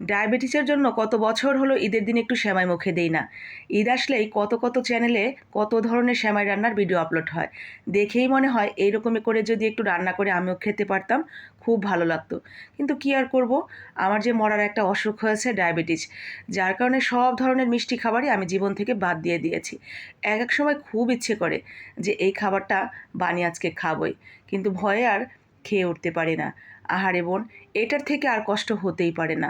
ডায়াবেটিসের জন্য কত বছর হলো ঈদের দিন একটু সেমাই মুখে দেই না। ঈদ আসলেই কত কত চ্যানেলে কত ধরনের সেমাই রান্নার ভিডিও আপলোড হয়। দেখেই মনে হয় এইরকমই করে যদি একটু রান্না করে আমিও খেতে পারতাম, খুব ভালো লাগতো। কিন্তু কী আর করব, আমার যে মরার একটা অসুখ হয়েছে ডায়াবেটিস, যার কারণে সব ধরনের মিষ্টি খাবারই আমি জীবন থেকে বাদ দিয়ে দিয়েছি। এক এক সময় খুব ইচ্ছে করে যে এই খাবারটা বানিয়ে আজকে খাবই, কিন্তু ভয়ে আর খেয়ে উঠতে পারি না। আহারে বোন, এটার থেকে আর কষ্ট হতেই পারে না।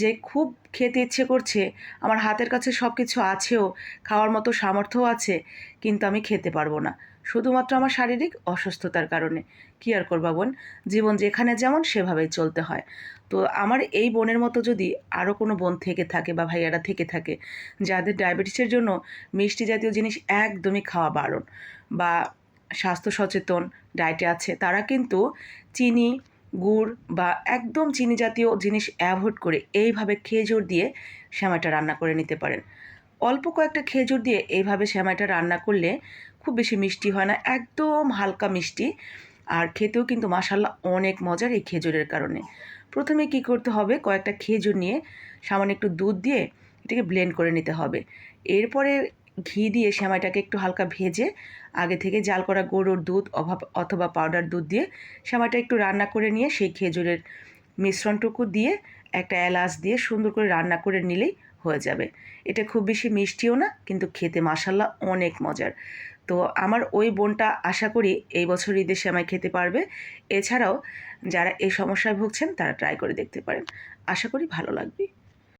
যে খুব খেতে ইচ্ছে করছে, আমার হাতের কাছে সব কিছু আছেও, খাওয়ার মতো সামর্থ্যও আছে, কিন্তু আমি খেতে পারবো না, শুধুমাত্র আমার শারীরিক অসুস্থতার কারণে। কী আর করবা বোন, জীবন যেখানে যেমন সেভাবেই চলতে হয়। তো আমার এই বোনের মতো যদি আরও কোনো বোন থেকে থাকে বা ভাইয়ারা থেকে থাকে যাদের ডায়াবেটিসের জন্য মিষ্টি জাতীয় জিনিস একদমই খাওয়া বারণ, বা স্বাস্থ্য সচেতন ডায়েটে আছে, তারা কিন্তু চিনি, গুড় বা একদম চিনি জাতীয় জিনিস অ্যাভয়েড করে এইভাবে খেজুর দিয়ে সেমাইটা রান্না করে নিতে পারেন। অল্প কয়েকটা খেজুর দিয়ে এইভাবে সেমাইটা রান্না করলে খুব বেশি মিষ্টি হয় না, একদম হালকা মিষ্টি, আর খেতেও কিন্তু মাশাআল্লাহ অনেক মজার এই খেজুরের কারণে। প্রথমে কি করতে হবে, কয়েকটা খেজুর নিয়ে সামান্য একটু দুধ দিয়ে এটাকে ব্লেন্ড করে নিতে হবে। এরপরে ঘি দিয়ে সেমাইটাকে একটু হালকা ভেজে আগে থেকে জাল করা গরুর দুধ অথবা পাউডার দুধ দিয়ে সেমাইটা একটু রান্না করে নিয়ে সেই খেজুরের মিশ্রণটুকু দিয়ে একটা এলাচ দিয়ে সুন্দর করে রান্না করে নিলেই হয়ে যাবে। এটা খুব বেশি মিষ্টিও না, কিন্তু খেতে মাশাআল্লাহ অনেক মজার। তো আমার ওই বোনটা আশা করি এই বছর ঈদে সেমাই খেতে পারবে। এছাড়াও যারা এই সমস্যায় ভুগছেন তারা ট্রাই করে দেখতে পারেন। আশা করি ভালো লাগবে।